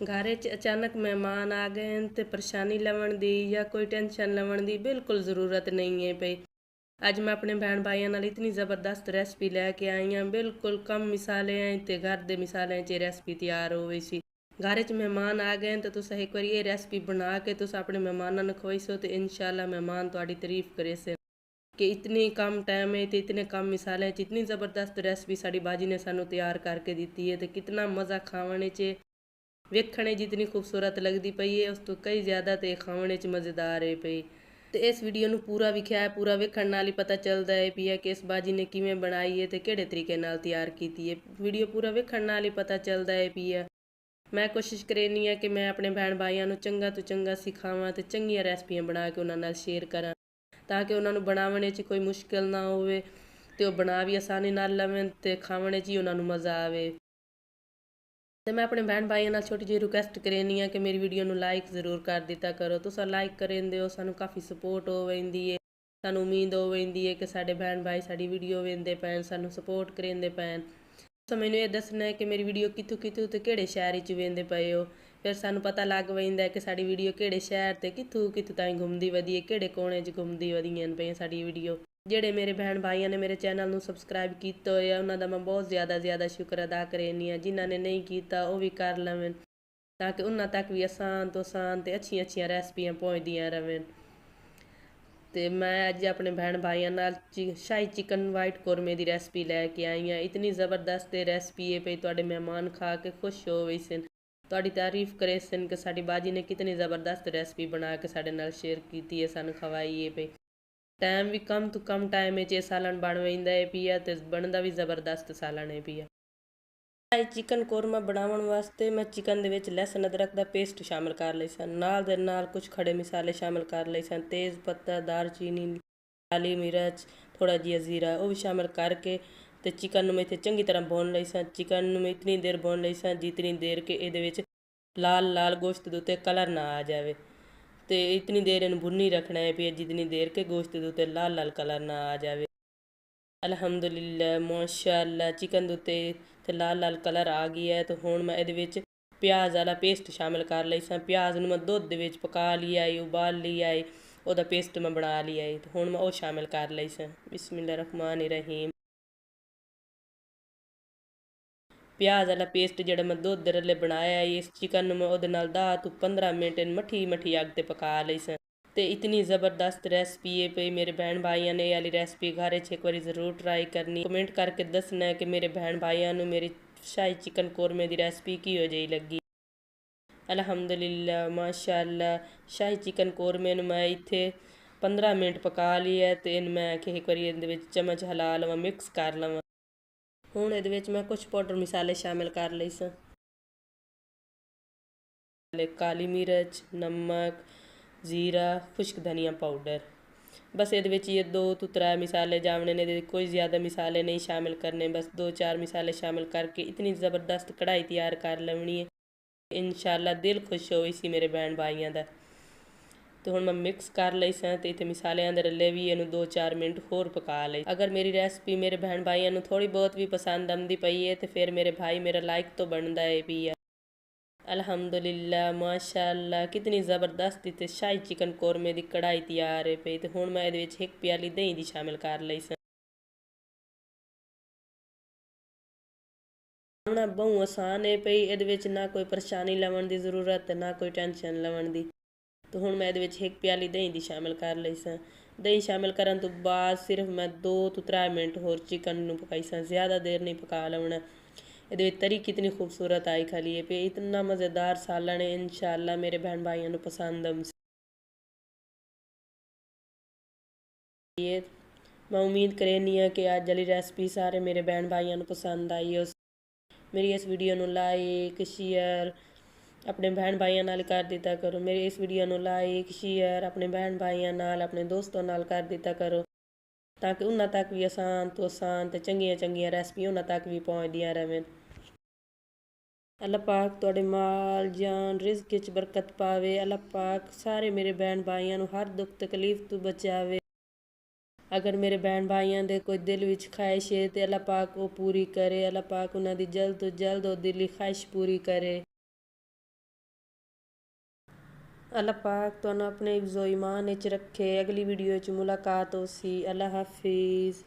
ਘਰ 'ਚ ਅਚਾਨਕ ਮਹਿਮਾਨ ਆ ਗਏ ਹਨ ਤੇ ਪਰੇਸ਼ਾਨੀ ਲਵਣ ਦੀ ਜਾਂ ਕੋਈ ਟੈਨਸ਼ਨ ਲਵਣ ਦੀ ਬਿਲਕੁਲ ਜ਼ਰੂਰਤ ਨਹੀਂ ਹੈ ਪਈ। ਅੱਜ ਮੈਂ ਆਪਣੇ ਭੈਣ ਭਾਈਆਂ ਨਾਲ ਇਤਨੀ ਜ਼ਬਰਦਸਤ ਰੈਸਪੀ ਲੈ ਕੇ ਆਈ ਹਾਂ। ਬਿਲਕੁਲ ਕਮ ਮਸਾਲਿਆਂ ਤੇ ਘਰ ਦੇ ਮਸਾਲਿਆਂ 'ਚ ਰੈਸਪੀ ਤਿਆਰ ਹੋਈ ਸੀ। घर च मेहमान आ गए तो तुस एक बार ये रेसिपी बना के तुस अपने मेहमानों ने खवाईसो तो इंशाल्लाह मेहमान तुहाडी तारीफ करे से कि इतनी कम टाइम है तो इतने कम मिसाले इतनी ज़बरदस्त रेसिपी साड़ी बाजी ने सानू तैयार करके दी है तो कितना मज़ा खाने च वेखने जितनी खूबसूरत लगती पई है उस तो कई ज़्यादा तो खाने च मज़ेदार है पई। तो इस वीडियो नू पूरा विख्या है, पूरा वेखण नाल ही पता चलता है भी है कि इस बाजी ने किवें बनाई है तो किहड़े तरीके नाल तैयार की है। वीडियो पूरा वेखण नाल ही पता चलता है भी है। मैं कोशिश करनी है कि मैं अपने भैन भाइयों चंगा तो चंगा सिखावां तो चंगियां रेसिपियां बना के उन्होंने शेयर करा ताकि उन्होंने बनाने च कोई मुश्किल ना होवे तो बना भी आसानी नाल लवें तो खाने च ही उन्होंने मज़ा आवे। तो मैं अपने भैन भाइयों नाल छोटी जी रिक्वेस्ट करनी है कि मेरी वीडियो नू लाइक जरूर कर दिता करो। तुस लाइक करेंदे हो सानू काफ़ी सपोर्ट हो वेंदी है, सानू उम्मीद हो वेंदी है कि साडे भैन भाई साडी वीडियो वेंदे पैन सानू सपोर्ट करेंदे पैन। मैनू ये दसना है कि मेरी वीडियो कितों कितों तो किहड़े शहर च वेंदे पए हो, फिर सानू पता लग वेंदा है कि साडी वीडियो किहड़े शहर ते कितों कितों ताईं घूमदी वधी है, किहड़े कोने च घूमदी वधियां पईयां साडी वीडियो। ਜਿਹੜੇ मेरे भैन भाइयों ने मेरे चैनल ਨੂੰ सबसक्राइब ਕੀਤਾ ਹੋਇਆ ਉਹਨਾਂ ਦਾ मैं बहुत ज़्यादा शुक्र अदा करनी है। जिन्होंने नहीं किया वो भी कर लवें ताकि उन्होंने तक भी आसान तो आसान तो अच्छी रेसिपियां पहुँचदियां रहें। तो मैं अज अपने भैन भाइयों नाल शाही चिकन वाइट कौरमे की रेसिपी लैके आई हाँ। इतनी ज़बरदस्त रेसिपी है पई तुहाडे मेहमान खा के खुश हो गए सन, तुहाडी तारीफ करे सन कि साडी बाजी ने कितनी ज़बरदस्त रेसिपी बना के साडे नाल शेयर की है, सानू खवाई है पई। टाइम भी कम तो कम टाइम च सालन बन वेंदा है पिया तो बनता भी ज़बरदस्त सालन है पिया। चिकन कौरमा बनावन वास्ते मैं चिकन दे विच लहसुन अदरक का पेस्ट शामिल कर लई सन, नाल दे नाल कुछ खड़े मसाले शामिल कर लई सन, तेज़ पत्ता, दालचीनी, काली मिर्च, थोड़ा जिहा जीरा वो भी शामिल करके तो चिकन में इत्थे चंगी तरह भून लई सन। चिकन में इतनी देर भून लई सन जितनी देर के इहदे विच लाल लाल गोश्त दे उत्ते कलर ना आ जाए। तो इतनी देर इन भुन्नी रखना है भी जितनी देर के गोश्त के उत्ते लाल लाल कलर ना आ जाए। अल्हम्दुलिल्लाह माशाअल्लाह चिकन के उत्ते लाल लाल कलर आ गया है। तो हुण मैं इहदे विच प्याज वाला पेस्ट शामिल कर लई सा। प्याज नूं मैं दुध दे विच पका लिया है, उबाल लिया है, ਉਹਦਾ पेस्ट मैं बना लिया है। तो हुण मैं वो शामिल कर लई सा। बिस्मिल्लाहिर्रहमानिर्रहीम। प्याज वाला पेस्ट जिहड़ा मैं दुध दे रले बनाया है इस चिकन में ਉਹਦੇ ਨਾਲ 10 ਤੋਂ 15 मिनट मट्ठी मट्ठी अग ते पका लई सा। तो इतनी ज़बरदस्त रेसिपी है पई मेरे भैन भाइयों ने वाली रेसिपी घर एक बार ज़रूर ट्राई करनी। कमेंट करके दसना है कि मेरे भैन भाइयों ने मेरी शाही चिकन कौरमे की रेसिपी किहो जी लगी। अल्हम्दुलिल्लाह माशाअल्लाह शाही चिकन कौरमे नूं मैं इत्थे 15 मिनट पका लिया है। तो इन मैं एक बार इहदे विच चम्मच हिला लवां, मिक्स कर लवां। हुण इहदे विच मैं कुछ पाउडर मसाले शामिल कर लई सा, काली मिर्च, नमक, जीरा, खुश्क धनिया पाउडर। बस ये ये 2 तो 3 मसाले जावने ने, कोई ज़्यादा मसाले नहीं शामिल करने, बस 2-4 मसाले शामिल करके इतनी ज़बरदस्त कढ़ाई तैयार कर लेनी है। इंशाल्लाह दिल खुश हो इसी मेरे भैन भाइयों का। तो हुण मैं मिक्स कर लई सा तो इत्थे मसालियां दे रले भी इनू 2-4 मिनट होर पका लई। अगर मेरी रेसिपी मेरे भैन भाइयों नू थोड़ी बहुत भी पसंद आती पई है तो फिर मेरे भाई मेरा लाइक तो बनता है भी है। अल्हम्दुलिल्लाह माशाअल्लाह कितनी ज़बरदस्त इत्थे शाही चिकन कौरमे की कढ़ाई तैयार है पई। तो हुण मैं इहदे विच 1 प्याली दही दी शामिल कर लई सा। बनाउणा बहुत आसान है पई, इहदे विच ना कोई परेशानी लवण की जरूरत ना कोई टेंशन लवण की। तो हुण मैं इहदे विच 1 प्याली दही दी शामिल कर लई सा। दही शामिल करन तो बाद सिर्फ मैं 2 तो 3 मिनट होर चिकन नूं पकाई सा, ज़्यादा देर नहीं पका लवणा। इहदे विच तरी कितनी खूबसूरत आई खली है पे, इतना मज़ेदार सालन है। इंशाअल्लाह मेरे भैन भाइयों नूं पसंद आउंदी। मैं उम्मीद करनी है कि अज वाली रेसिपी सारे मेरे भैन भाइयों नूं पसंद आई हो। मेरी इस वीडियो नूं लाइक शेयर अपने बहन भाइयों नाल कर दिता करो। मेरी इस वीडियो नूं लाइक शेयर अपने बहन भाइयों नाल अपने दोस्तों नाल कर दिता करो ताकि उन्हां तक भी आसान तो आसान ते चंगियां रेसिपियां उन्हां तक भी पहुँचदियां रहें। अल्लाह पाक तुहाडे माल जान रिज़्क च बरकत पावे। अल्लाह पाक सारे मेरे बहन भाइयों नूं हर दुख तकलीफ तो बचावे। अगर मेरे बहन भाइयों दे कोई दिल विच ख्वाहिश है तो अल्लाह पाक वो पूरी करे। अल्लाह पाक उन्हां दी जल्द तो जल्द वो दिली ख्वाहिश पूरी करे। ਅੱਲਾਹ ਪਾਕ ਤੁਹਾਨੂੰ ਆਪਣੇ ਹਿਫਜ਼ੋ ਈਮਾਨ ਵਿੱਚ ਰੱਖੇ। ਅਗਲੀ ਵੀਡੀਓ 'ਚ ਮੁਲਾਕਾਤ ਹੋਸੀ। ਅੱਲਾਹ ਹਾਫਿਜ਼।